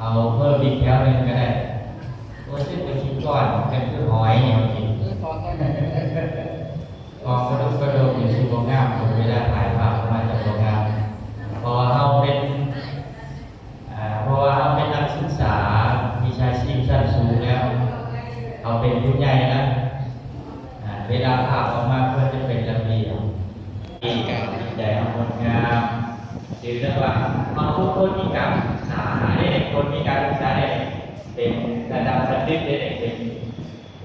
เอาเพิ่มอีกแถวหนึ่งก็ได้ตัวซึ่งเป็นชิ้นก้อนเป็นคือหอยเนี่ยมันกินพอกระดูกอยู่ที่โรงงานผมเวลาถ่ายภาพมาจากโรงงานพอเอาเป็นเพราะว่าเอาเป็นนักศึกษาวิชาชีพชั้นสูงแล้วเอาเป็นผู้ใหญ่นะเวลาภาพออกมาเพื่อจะเป็นระเบียบมีการใจเอาคนงามหรือเรียกว่าเอาทุกคนมีการศึกษาเด็กคนมีการศึกษาได้เป็นระดับบัณฑิตเด็ก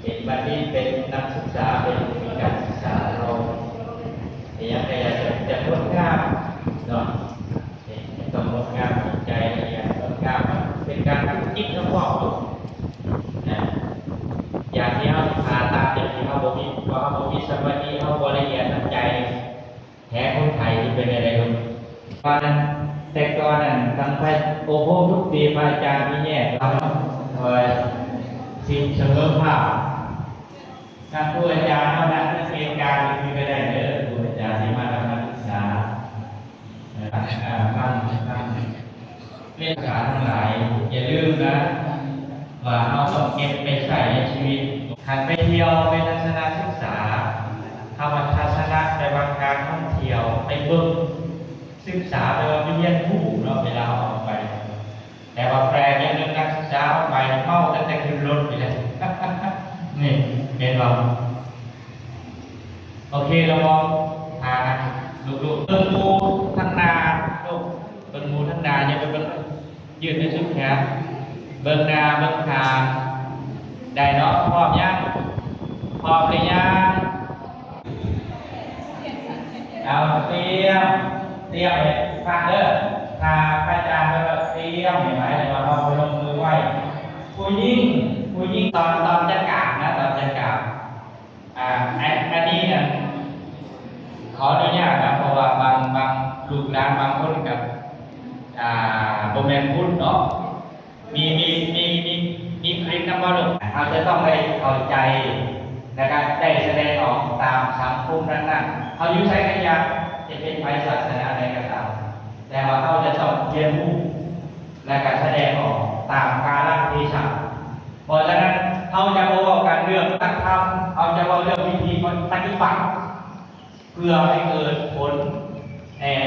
เป็นบัณฑิตเป็นนักศึกษาเป็นมีการศึกษาเราอย่างไรจะงดงามเนาะต้องงดงามจิตใจอย่างงดงามเป็นการคิดทั้งหมดนะอย่างที่เขาผ่าตัดอย่างที่เขาบอกมีว่าเขาบอกมีสมาธิเขาบริเวณน้ำใจแท้คนไทยที่เป็นอะไรกันตอนนั้นแต่ก่อนนั้นทางไปโอโหทุกปีพระอาจารย์มีแย่ทำโดยสิ่งเสมอภาคการผู้อาจารย์เท่านั้นที่เรียนการมีก็ได้เด้อผู้อาจารย์ที่มาทำการศึกษาบ้านเรียนการทั้งหลายอย่าลืมนะว่าเอาต้องเก็บไปใส่ในชีวิตหันไปเที่ยวไปทัศนศึกษาทำทัศนะไปวางการท่องเที่ยวไปเบิ่งศึกษาไปว่าเรียนผู้เนาะเวลาออกไปแต่ว่าแปลยังเรื่องนักศึกษาออกไปเข้าตั้งแต่ขึ้นรถไปเลยนี่เป็นว่าโอเคเรามองลูกเบิ้งมูทั้งนาลูกเบิ้งมูทั้งนาเนี่ยเป็นยืดในชุดแขนเบิ้งนาเบิ้งทางได้เนาะพร้อมยังพร้อมหรือยังเอาเตรียมเลยฟังเด้อถ้าพระอาจารย์ก็เตรียมเห็นไหมเลยว่าเราไปลงมือไหวผู้ยิ่งตอนจะกราบนะตอนจะกราบอันนี้เนี่ยขออนุญาตนะเพราะว่าบางลูกหลานบางคนกับโบแมนพุทธเนาะมีคลิปนะพ่อลูกเราจะต้องได้เข้าใจนะครับได้แสดงออกตามสังคมนั้นๆเขาอยู่ใช้ขยะจะเป็นไฟศาสนาอะไรก็ตามแต่ว่าเขาจะต้องเรียนรู้และการแสดงออกตามกาลเทศะเพราะฉะนั้นเขาจะบอกการเรื่องตั้งธรรมเขาจะบอกเรื่องวิธีปฏิบัติเพื่อให้เกิดผล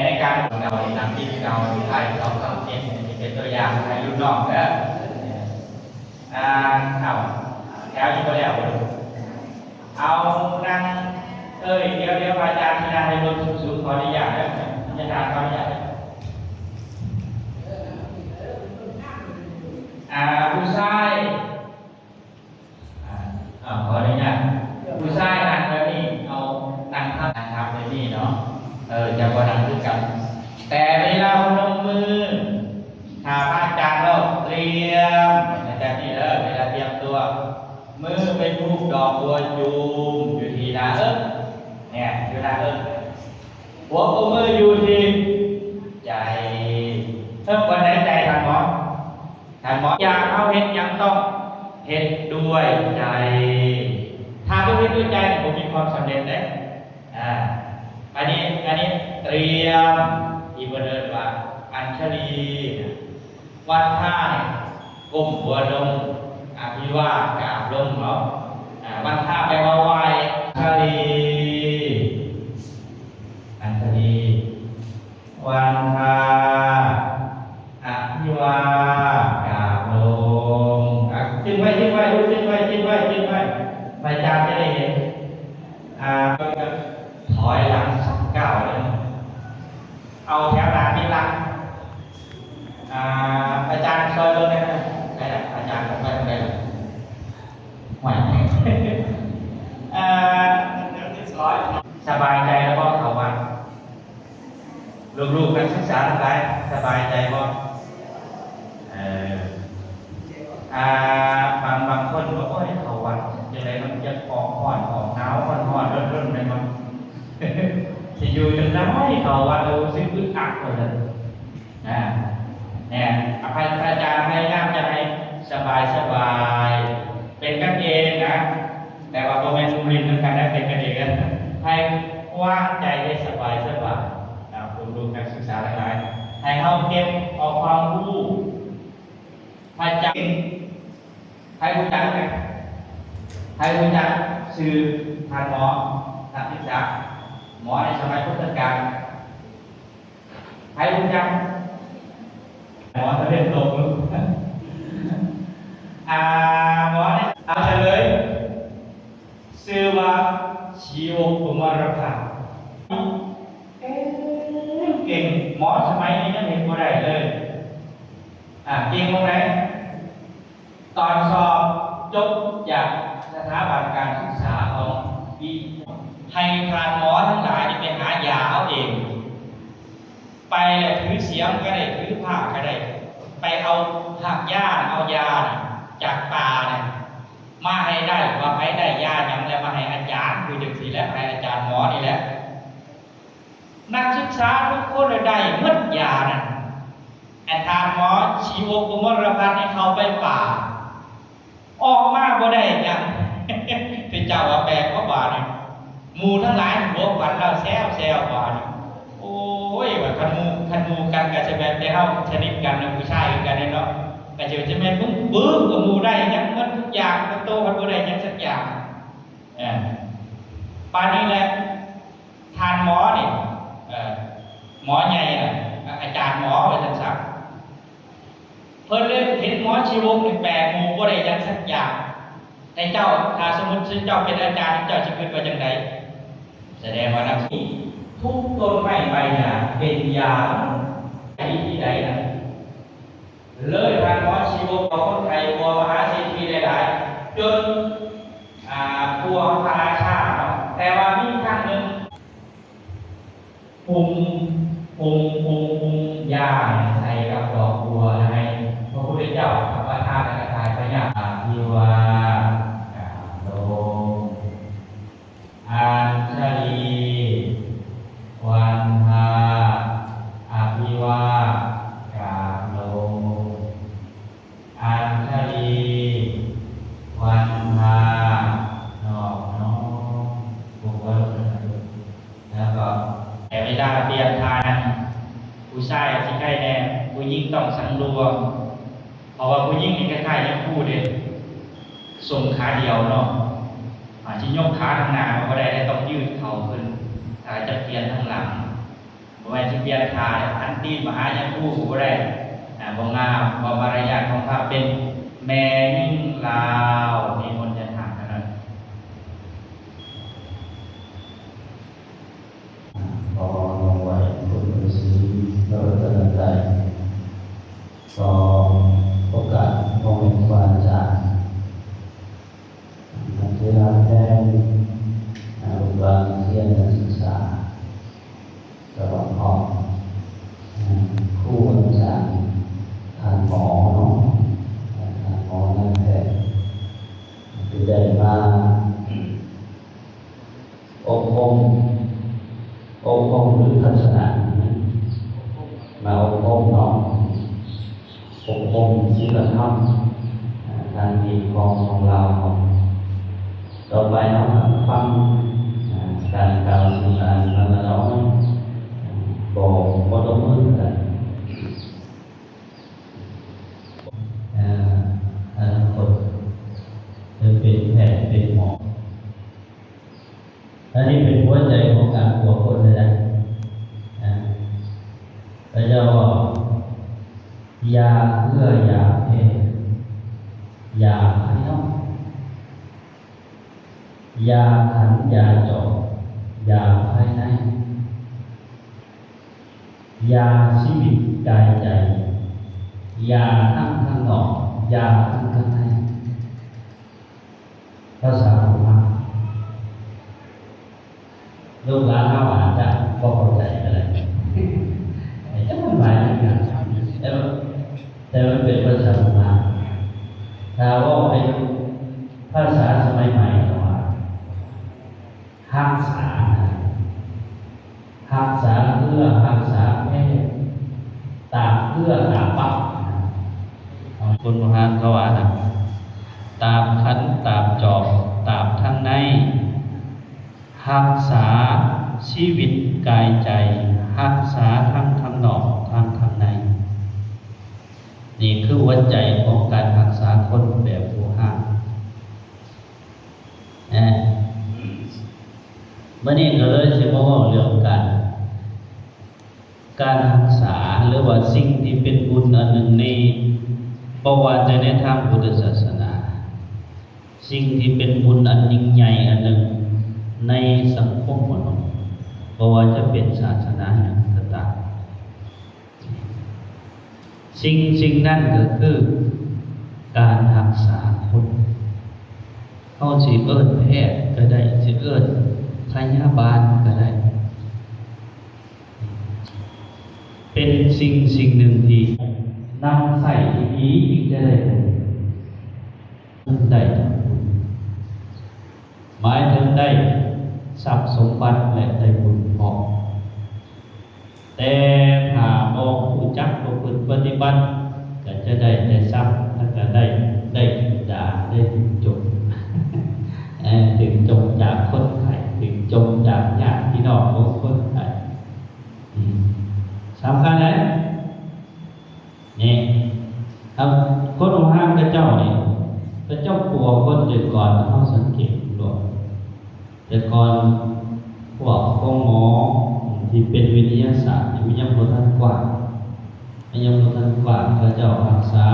ในการเรานำที่เราไทยเราทำเป็นตัวอย่างให้รุ่นน้องนะเอาแถวนี้ก็แล้วเอานั่งเดี๋ยวอาจารย์ที่นั่งให้บนสูงขออนุญาตนะอาจารย์ขออนุญาตผู้ชายขออนุญาตผู้ชายนั่งแบบนี้เอานั่งทับแบบนี้เนาะจะพอนั่งด้วยกันแต่เวลาลงมือพระอาจารย์เราเตรียมอาจารย์นี่เวลาเตรียมตัวมือเป็นรูปดอกบัวจูมอยู่ที่หน้าเนี่ยอยู่หน้าหัวมืออยู่ที่ใจวันไหนใจทานหมออยากเอาเห็นยังต้องเห็นด้วยใจถ้าไม่เห็นด้วยใจผมมีความสำเร็จเลยอันนี้เตรียมอีบเดินว่าอัญชลีวัดท่าก้มหัวลงอภิวาทกราบลงเนาะวัดท่าแปลว่าไหวอัญชลีวันท่าอภิวาทกราบลงจิ้มไว้พระอาจารย์จะได้เห็นถอยหลังสักก้าวเลยเอาแถวหน้านี่หลังอาจารย์ซอยลงได้ไหมใช่อาจารย์ไปได้ไหวสบายใจแล้วก็เขาวันลูกๆนักศึกษาทั้งหลายสบายใจบ่บางคนบอกว่าเขาวันจะไรมันจะออกห่อนออกหนาวห่อนร้อนๆไปมั้งจะอยู่จนน้อยเขาวันเราซึ้งอึดอัดเลยเนี่ยอาจารย์พยายามจะให้สบายเป็นกันเองนะแต่ว่าโมเมนต์รินกันได้เป็นกันเองให้ว่างใจได้สบายลูกนักศึกษาหลายๆให้เขาเก็บเอาความรู้ ใครรู้จักไหมใครรู้จักชื่อทานหมอนักศึกษาหมอในสมัยพุทธกาลใครรู้จักหมอจะเรียนตรงหรือหมอเนี่ยเอาเฉลยชื่อว่าชีวกุมารพาเก่งหมอสมัยนี้ยังเห็นบ่ได้เลยเก่งตรงไหนตอนสอบจบจากสถาบันการศึกษาของปีให้ทานหมอทั้งหลายไปหายาเอาเองไปแล้วถือเสียมก็ได้ถือผ้าก็ได้ไปเอาหักหญ้าเอายาจากป่าเนี่ยมาให้ได้ว่าให้ได้ยาอย่างแล้วมาให้อาจารย์คือจังสีแล้วให้อาจารย์หมอนี่แหละนักศึกษาทุกคนได้หมดยานั่นอาจารย์หมอชีวกุมารพัฒน์ให้เขาไปป่าออกมาบ่ได้ยังเป็นเจ้าว่าแปลกว่าบาเนี่ยหมู่ทั้งหลายหัวฝันเราแซวบาเนี่ยโอ้ยว่าคันหมู่กันก็จะแบบได้เฮาชนิดกันนะผู้ชายกันเนาะก็จะแม่นบึ้งกับหมู่ได้ยังหมดทุกอย่างก็โตกันบ่ได้ยังสักอย่างปานนี้แหละทานหมอนี่หมอใหญ่น่ะอาจารย์หมอว่าซั่นเพิ่นเลยเห็นหมอชีวกนี่แปลกหมู่บ่ได้ยังสักอย่างแต่เจ้าถ้าสมมุติเจ้าเป็นอาจารย์เจ้าสิคิดว่าจังไดแสดงว่านักที่ทุกต้นไม้ใบหญ้าเป็นยาที่ใดนะเลยทางหมอชีวกของคนไทยบัวมหาเศรษฐีหลายๆจนพวกพระราชาแต่ว่ามีครั้งหนึ่งปุ่มยาใส่กับดอกบัวให้พระพุทธเจ้าพระประธานในกระทายพระญาติวาโลอัญชลีวันทาอภิวากาโลอัญชลีวันทานอบน้อมบุคคลแล้วก็แต่เวลาเตรียมทานผู้ชายสิใกล้แน่ผู้หญิงต้องสังรวมเพราะว่าผู้หญิงนี่คล้ายๆยังพูดเด้ส่งขาเดียวเนาะที่ยกขาข้างหน้ามันก็ได้ต้องยืดเข่าขึ้นถ้าจะเปลี่ยนข้างหลังบ่แม่นสิเปลี่ยนขาอันตีนมหายังพูดบ่ได้บ่งามบ่มารยาทของพระเป็นแม่ยิ่งลาวมีมนต์จะถามกันนั้นขอลงไว้คุณฤาษีเราจะนำใจต่อโอกาสของครูอาจารย์นักเรียนแทนอุบาเรียนนักศึกษาตลอดห้องครูอาจารย์ทานหมอเนาะทานหมอนั่นแหละที่ได้มาอบรมหรือทัศนะมาอบรมเนาะอบรมศีลธรรมทางดีของเราต่อไปเราฟังการกล่าวสื่อสารนั้นเราบอกต้องมือกันอนาคตจะเป็นแพทย์เป็นหมออันนี้เป็นหัวใจของการบวชคนเลยนะพระเจ้าบอกยาเพื่อยาเพศยาภายนอกยาขันยาจอกยาภายในยาชีวิตกายใจยาทั้งข้างนอกยาทั้งข้างในภาษาของมันลูกหลานเราอาจจะบ่เข้าใจอะไรจะมันหมายถึงอย่างแต่มันเป็นภาษาของมันถ้าว่าเป็นภาษาสมัยใหม่ว่าหักษาเพื่อหักษาเพศตามเพื่อตามปักคุณมหาเขาว่าตามขันตามจอบตามทั้งในรักษาชีวิตกายใจรักษาทั้งข้างนอกทั้งข้างในนี่คือหัวใจของการรัก เมื่อนี้ก็เลยสิมาเว้าเรื่องการรักษาหรือว่าสิ่งที่เป็นบุญอันหนึ่งในบ่ว่าจะในทางพุทธศาสนาสิ่งที่เป็นบุญอันยิ่งใหญ่อันหนึ่งในสังคมมนุษย์บ่ว่าจะเป็นศาสนาหยังก็ตามสิ่งนั้นก็คือการรักษาคนเขาสิเอิ้นแพทย์ก็ได้สิเอิ้นพยาบาลก็ได้เป็นสิ่งหนึ่งที่นำใส่ที่ดีอีกจะได้ได้หมายถึงได้ทรัพย์สมบัติและได้บุญพอแต่ถ้าบ่รู้จักประพฤติปฏิบัติก็จะได้แต่ทรัพย์แล้วก็ได้ด่าได้ถึงจบ ถึงจบจากคนไข้ถึงจบจากญาติพี่น้องของคนไข้สำคัญนะนี่ครับคนของห้างกระเจ้านี่กระเจ้ากลัวคนแต่ก่อนเขาสังเกตดูแต่ก่อนพวกของหมอที่เป็นวิทยาศาสตร์วิทยาโพธันกว้างวิทยาโพธันกว้างกระเจ้ารักษา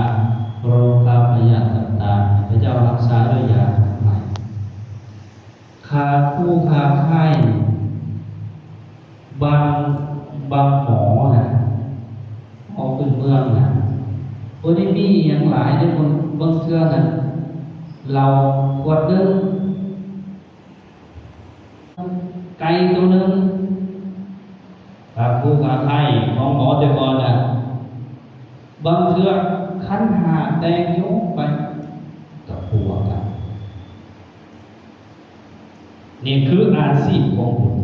โรคพยาธิต่างๆกระเจ้ารักษาด้วยยาใหม่คาคู่คาไข้บางหมอนะออกเป็นเมืองนะคนที่มีอย่างหลายในบางเชื่อนะเราขวดนึงไก่ตัวนึงขาคู่ขาไข้ของหมอแต่ก่อนนะบางเชื่อขั้นหาแดงยกไปกับหัวกันนี่คืออาชีพของผม